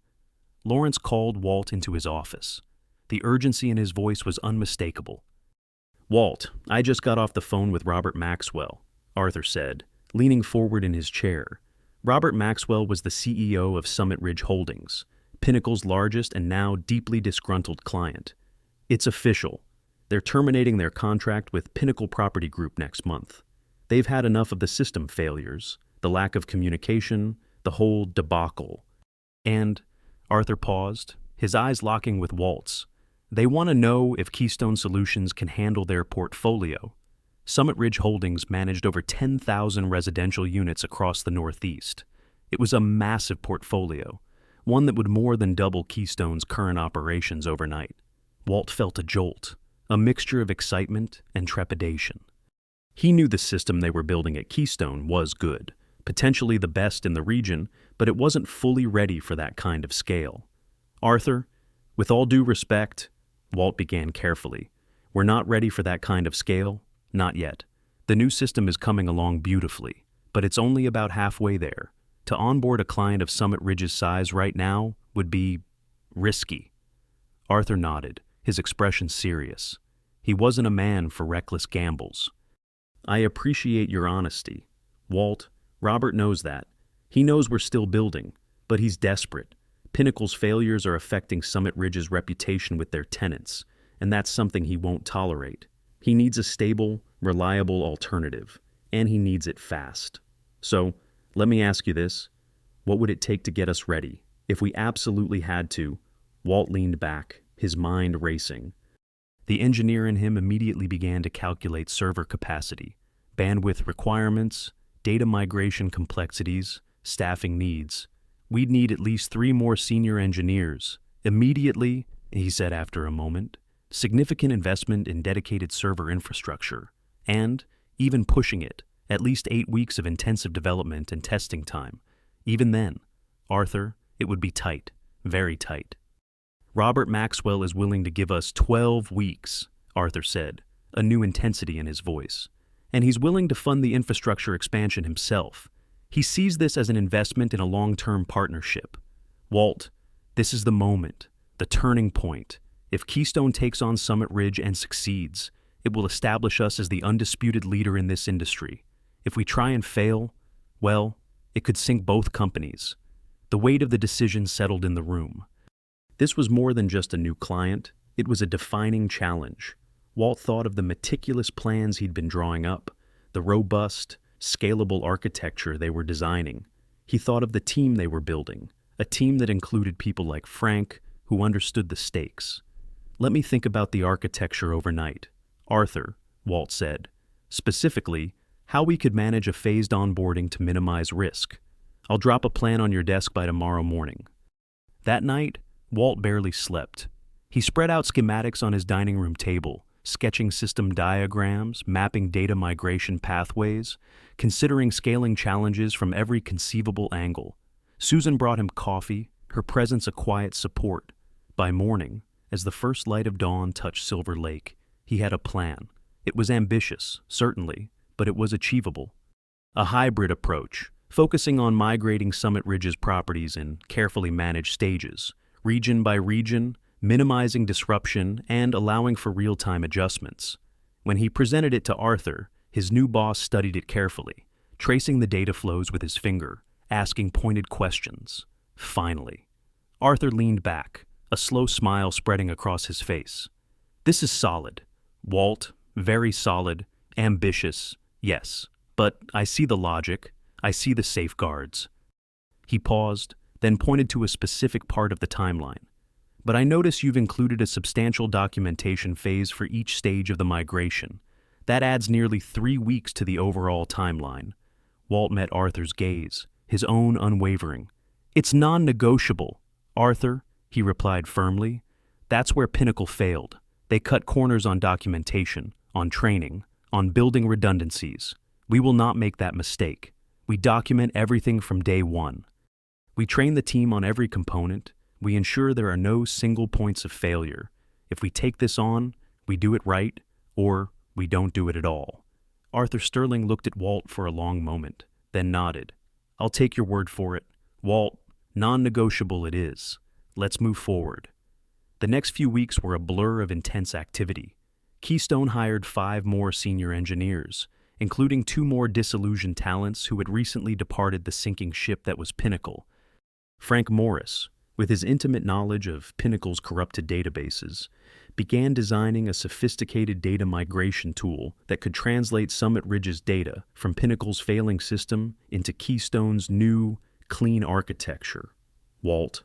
Speaker 1: Lawrence called Walt into his office. The urgency in his voice was unmistakable. "Walt, I just got off the phone with Robert Maxwell," Arthur said, leaning forward in his chair. Robert Maxwell was the CEO of Summit Ridge Holdings, Pinnacle's largest and now deeply disgruntled client. "It's official. They're terminating their contract with Pinnacle Property Group next month. They've had enough of the system failures, the lack of communication, the whole debacle." And Arthur paused, his eyes locking with Walt's. "They want to know if Keystone Solutions can handle their portfolio." Summit Ridge Holdings managed over 10,000 residential units across the Northeast. It was a massive portfolio, one that would more than double Keystone's current operations overnight. Walt felt a jolt, a mixture of excitement and trepidation. He knew the system they were building at Keystone was good, potentially the best in the region, but it wasn't fully ready for that kind of scale. "Arthur, with all due respect," Walt began carefully, "we're not ready for that kind of scale. Not yet. The new system is coming along beautifully, but it's only about halfway there. To onboard a client of Summit Ridge's size right now would be risky." Arthur nodded, his expression serious. He wasn't a man for reckless gambles. "I appreciate your honesty. Walt, Robert knows that. He knows we're still building, but he's desperate. Pinnacle's failures are affecting Summit Ridge's reputation with their tenants, and that's something he won't tolerate. He needs a stable, reliable alternative, and he needs it fast. So, let me ask you this. What would it take to get us ready? If we absolutely had to?" Walt leaned back, his mind racing. The engineer in him immediately began to calculate server capacity, bandwidth requirements, data migration complexities, staffing needs. "We'd need at least 3 more senior engineers. Immediately," he said after a moment, "significant investment in dedicated server infrastructure, and, even pushing it, at least 8 weeks of intensive development and testing time. Even then, Arthur, it would be tight, very tight." "Robert Maxwell is willing to give us 12 weeks, Arthur said, a new intensity in his voice. "And he's willing to fund the infrastructure expansion himself. He sees this as an investment in a long-term partnership. Walt, this is the moment, the turning point. If Keystone takes on Summit Ridge and succeeds, it will establish us as the undisputed leader in this industry. If we try and fail, well, it could sink both companies." The weight of the decision settled in the room. This was more than just a new client, it was a defining challenge. Walt thought of the meticulous plans he'd been drawing up, the robust, scalable architecture they were designing. He thought of the team they were building, a team that included people like Frank, who understood the stakes. "Let me think about the architecture overnight. Arthur," Walt said, "specifically, how we could manage a phased onboarding to minimize risk. I'll drop a plan on your desk by tomorrow morning." That night, Walt barely slept. He spread out schematics on his dining room table, sketching system diagrams, mapping data migration pathways, considering scaling challenges from every conceivable angle. Susan brought him coffee, her presence a quiet support. By morning, as the first light of dawn touched Silver Lake, he had a plan. It was ambitious, certainly, but it was achievable. A hybrid approach, focusing on migrating Summit Ridge's properties in carefully managed stages, region by region, minimizing disruption and allowing for real-time adjustments. When he presented it to Arthur, his new boss studied it carefully, tracing the data flows with his finger, asking pointed questions. Finally, Arthur leaned back, a slow smile spreading across his face. This is solid. Walt, very solid, ambitious, yes. But I see the logic. I see the safeguards. He paused, then pointed to a specific part of the timeline. But I notice you've included a substantial documentation phase for each stage of the migration. That adds nearly 3 weeks to the overall timeline. Walt met Arthur's gaze, his own unwavering. It's non-negotiable, Arthur, he replied firmly. That's where Pinnacle failed. They cut corners on documentation, on training, on building redundancies. We will not make that mistake. We document everything from day one. We train the team on every component. We ensure there are no single points of failure. If we take this on, we do it right, or we don't do it at all. Arthur Sterling looked at Walt for a long moment, then nodded. I'll take your word for it. Walt, non-negotiable it is. Let's move forward. The next few weeks were a blur of intense activity. Keystone hired 5 more senior engineers, including 2 more disillusioned talents who had recently departed the sinking ship that was Pinnacle. Frank Morris, with his intimate knowledge of Pinnacle's corrupted databases, began designing a sophisticated data migration tool that could translate Summit Ridge's data from Pinnacle's failing system into Keystone's new, clean architecture. Walt,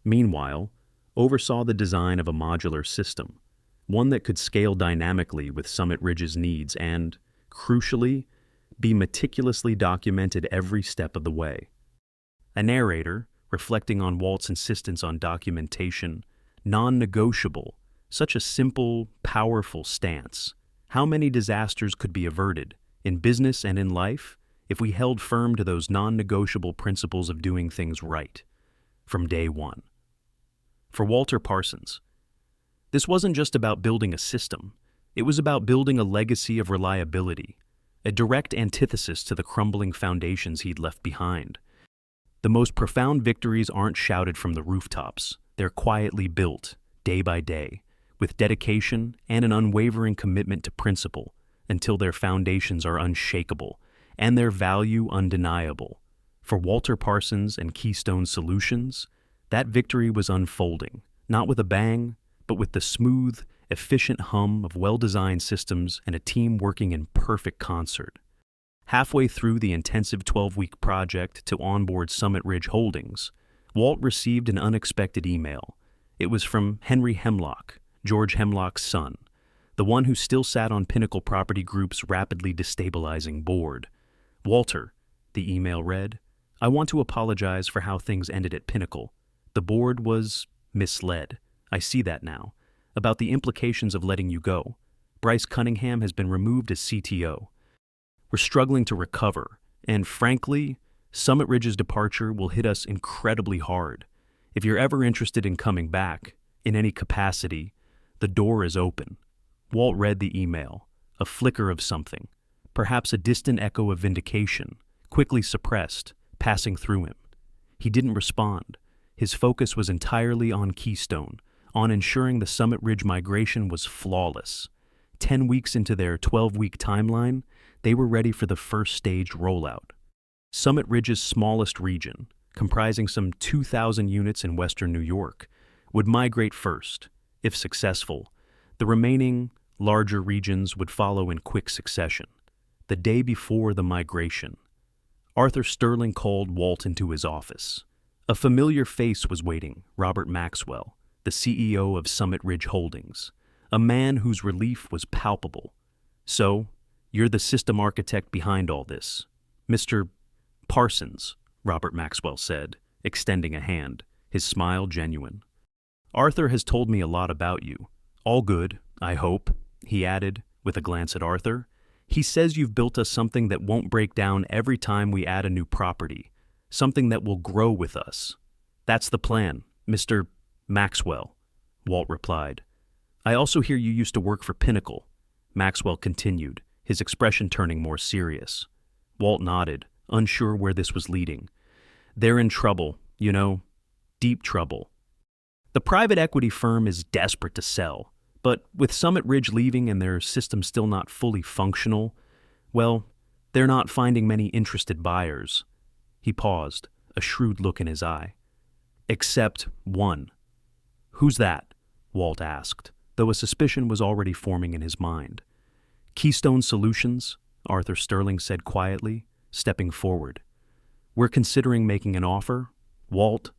Speaker 1: meanwhile, oversaw the design of a modular system, one that could scale dynamically with Summit Ridge's needs and, crucially, be meticulously documented every step of the way. A narrator, reflecting on Walt's insistence on documentation, non-negotiable, such a simple, powerful stance. How many disasters could be averted, in business and in life, if we held firm to those non-negotiable principles of doing things right, from day one? For Walter Parsons, this wasn't just about building a system. It was about building a legacy of reliability, a direct antithesis to the crumbling foundations he'd left behind. The most profound victories aren't shouted from the rooftops. They're quietly built, day by day, with dedication and an unwavering commitment to principle until their foundations are unshakable and their value undeniable. For Walter Parsons and Keystone Solutions, that victory was unfolding, not with a bang, but with the smooth, efficient hum of well-designed systems and a team working in perfect concert. Halfway through the intensive 12-week project to onboard Summit Ridge Holdings, Walt received an unexpected email. It was from Henry Hemlock, George Hemlock's son, the one who still sat on Pinnacle Property Group's rapidly destabilizing board. Walter, the email read, I want to apologize for how things ended at Pinnacle. The board was misled. I see that now. About the implications of letting you go. Bryce Cunningham has been removed as CTO. We're struggling to recover, and frankly, Summit Ridge's departure will hit us incredibly hard. If you're ever interested in coming back, in any capacity, the door is open. Walt read the email, a flicker of something, perhaps a distant echo of vindication, quickly suppressed, passing through him. He didn't respond. His focus was entirely on Keystone, on ensuring the Summit Ridge migration was flawless. 10 weeks into their 12-week timeline, they were ready for the first staged rollout. Summit Ridge's smallest region, comprising some 2,000 units in western New York, would migrate first. If successful, the remaining, larger regions would follow in quick succession. The day before the migration, Arthur Sterling called Walt into his office. A familiar face was waiting, Robert Maxwell, the CEO of Summit Ridge Holdings, a man whose relief was palpable. So, you're the system architect behind all this. Mr. Parsons, Robert Maxwell said, extending a hand, his smile genuine. Arthur has told me a lot about you. All good, I hope, he added, with a glance at Arthur. He says you've built us something that won't break down every time we add a new property, something that will grow with us. That's the plan, Mr. Maxwell, Walt replied. I also hear you used to work for Pinnacle, Maxwell continued, his expression turning more serious. Walt nodded, unsure where this was leading. They're in trouble, you know, deep trouble. The private equity firm is desperate to sell, But with Summit Ridge leaving and their system still not fully functional, well, they're not finding many interested buyers. He paused, a shrewd look in his eye. Except one. Who's that? Walt asked, though a suspicion was already forming in his mind. Keystone Solutions, Arthur Sterling said quietly, stepping forward. We're considering making an offer, Walt,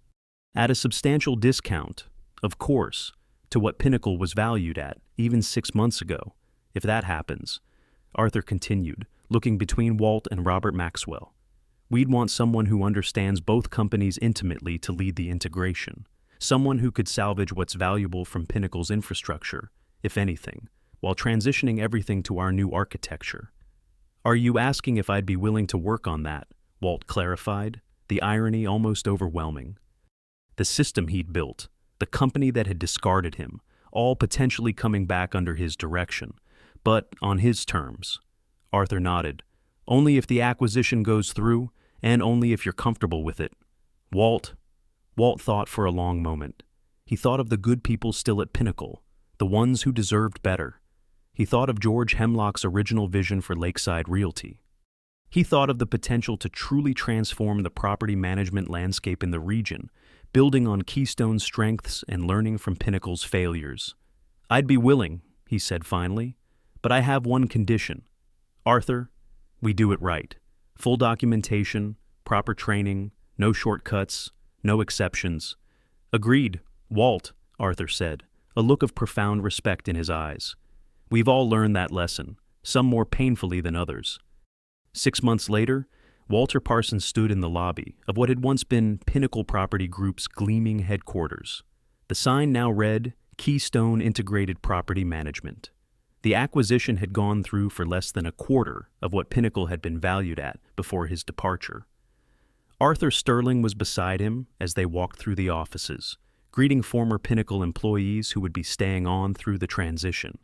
Speaker 1: at a substantial discount, of course, to what Pinnacle was valued at even 6 months ago. If that happens, Arthur continued, looking between Walt and Robert Maxwell. We'd want someone who understands both companies intimately to lead the integration, someone who could salvage what's valuable from Pinnacle's infrastructure, if anything, while transitioning everything to our new architecture. Are you asking if I'd be willing to work on that? Walt clarified, the irony almost overwhelming. The system he'd built, the company that had discarded him, all potentially coming back under his direction, but on his terms. Arthur nodded. Only if the acquisition goes through, and only if you're comfortable with it. Walt thought for a long moment. He thought of the good people still at Pinnacle, the ones who deserved better. He thought of George Hemlock's original vision for Lakeside Realty. He thought of the potential to truly transform the property management landscape in the region, building on Keystone's strengths and learning from Pinnacle's failures. I'd be willing, he said finally, but I have one condition. Arthur, we do it right. Full documentation, proper training, no shortcuts, no exceptions. Agreed, Walt, Arthur said, a look of profound respect in his eyes. We've all learned that lesson, some more painfully than others. 6 months later, Walter Parsons stood in the lobby of what had once been Pinnacle Property Group's gleaming headquarters. The sign now read, Keystone Integrated Property Management. The acquisition had gone through for less than a quarter of what Pinnacle had been valued at before his departure. Arthur Sterling was beside him as they walked through the offices, greeting former Pinnacle employees who would be staying on through the transition.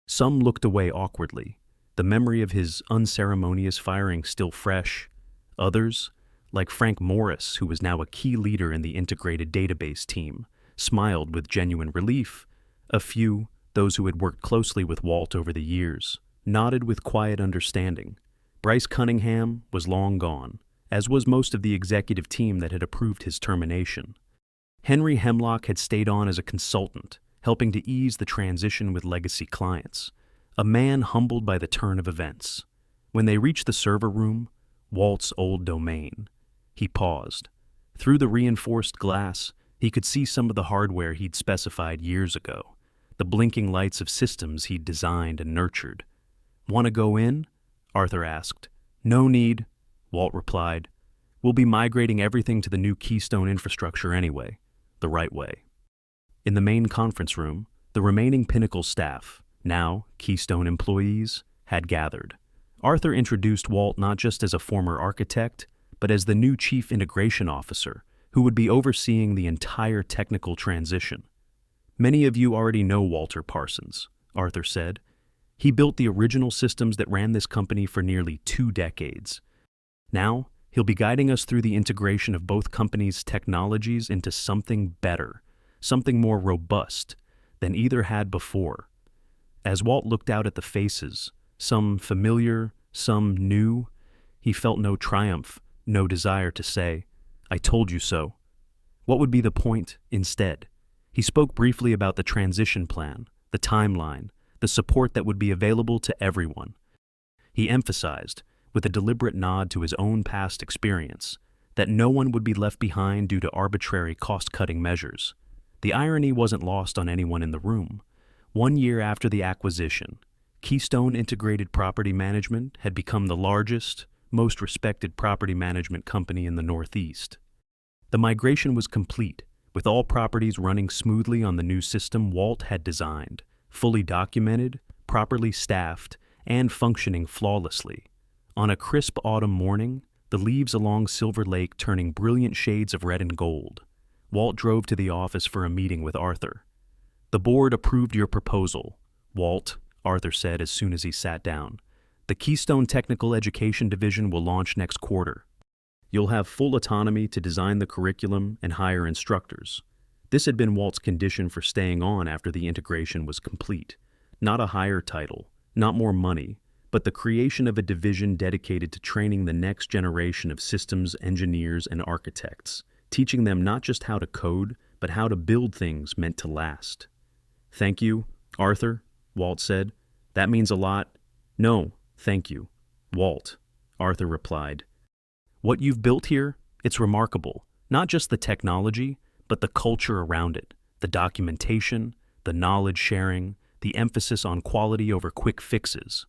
Speaker 1: Some looked away awkwardly, the memory of his unceremonious firing still fresh. Others, like Frank Morris, who was now a key leader in the integrated database team, smiled with genuine relief. A few, those who had worked closely with Walt over the years, nodded with quiet understanding. Bryce Cunningham was long gone, as was most of the executive team that had approved his termination. Henry Hemlock had stayed on as a consultant, helping to ease the transition with legacy clients, a man humbled by the turn of events. When they reached the server room, Walt's old domain, he paused. Through the reinforced glass, he could see some of the hardware he'd specified years ago, the blinking lights of systems he'd designed and nurtured. Want to go in? Arthur asked. No need, Walt replied. We'll be migrating everything to the new Keystone infrastructure anyway, the right way. In the main conference room, the remaining Pinnacle staff, now Keystone employees, had gathered. Arthur introduced Walt not just as a former architect, but as the new chief integration officer who would be overseeing the entire technical transition. Many of you already know Walter Parsons, Arthur said. He built the original systems that ran this company for nearly 2 decades. Now, he'll be guiding us through the integration of both companies' technologies into something better, something more robust than either had before. As Walt looked out at the faces, some familiar, some new, he felt no triumph, no desire to say, I told you so. What would be the point instead? He spoke briefly about the transition plan, the timeline, the support that would be available to everyone. He emphasized, with a deliberate nod to his own past experience, that no one would be left behind due to arbitrary cost-cutting measures. The irony wasn't lost on anyone in the room. 1 year after the acquisition, Keystone Integrated Property Management had become the largest, most respected property management company in the Northeast. The migration was complete, with all properties running smoothly on the new system Walt had designed, fully documented, properly staffed, and functioning flawlessly. On a crisp autumn morning, the leaves along Silver Lake turning brilliant shades of red and gold, Walt drove to the office for a meeting with Arthur. The board approved your proposal, Walt, Arthur said as soon as he sat down. The Keystone Technical Education Division will launch next quarter. You'll have full autonomy to design the curriculum and hire instructors. This had been Walt's condition for staying on after the integration was complete. Not a higher title, not more money, but the creation of a division dedicated to training the next generation of systems engineers and architects, teaching them not just how to code, but how to build things meant to last. "Thank you, Arthur," Walt said. "That means a lot." "No, thank you, Walt," Arthur replied. "What you've built here, it's remarkable. Not just the technology, but the culture around it, the documentation, the knowledge sharing, the emphasis on quality over quick fixes."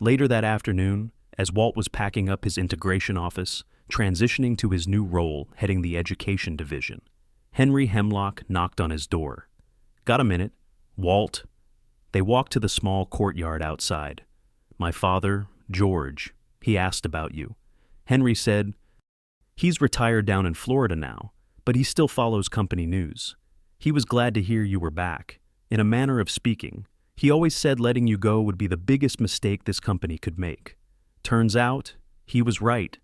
Speaker 1: Later that afternoon, as Walt was packing up his integration office, transitioning to his new role heading the education division, Henry Hemlock knocked on his door. "Got a minute, Walt?" They walked to the small courtyard outside. "My father, George, he asked about you." Henry said, "He's retired down in Florida now, but he still follows company news. He was glad to hear you were back. In a manner of speaking, he always said letting you go would be the biggest mistake this company could make. Turns out, he was right."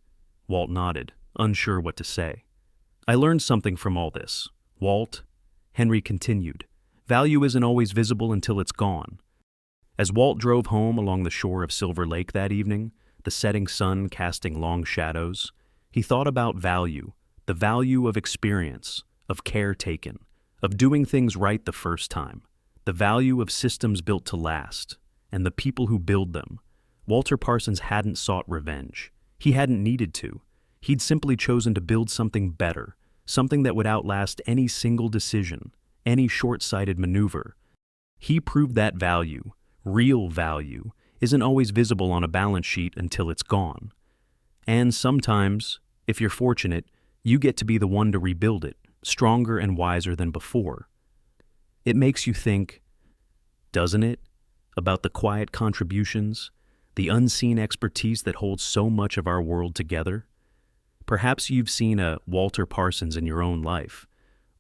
Speaker 1: Walt nodded, unsure what to say. "I learned something from all this, Walt," Henry continued. "Value isn't always visible until it's gone." As Walt drove home along the shore of Silver Lake that evening, the setting sun casting long shadows, he thought about value, the value of experience, of care taken, of doing things right the first time, the value of systems built to last, and the people who build them. Walter Parsons hadn't sought revenge. He hadn't needed to. He'd simply chosen to build something better, something that would outlast any single decision, any short-sighted maneuver. He proved that value, real value, isn't always visible on a balance sheet until it's gone. And sometimes, if you're fortunate, you get to be the one to rebuild it, stronger and wiser than before. It makes you think, doesn't it, about the quiet contributions, the unseen expertise that holds so much of our world together? Perhaps you've seen a Walter Parsons in your own life,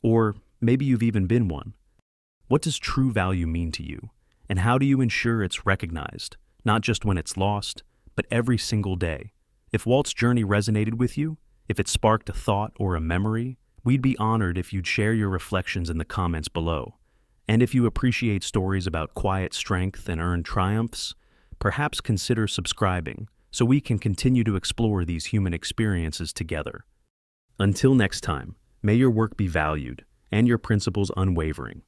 Speaker 1: or maybe you've even been one. What does true value mean to you, and how do you ensure it's recognized, not just when it's lost, but every single day? If Walt's journey resonated with you, if it sparked a thought or a memory, we'd be honored if you'd share your reflections in the comments below. And if you appreciate stories about quiet strength and earned triumphs, perhaps consider subscribing so we can continue to explore these human experiences together. Until next time, may your work be valued and your principles unwavering.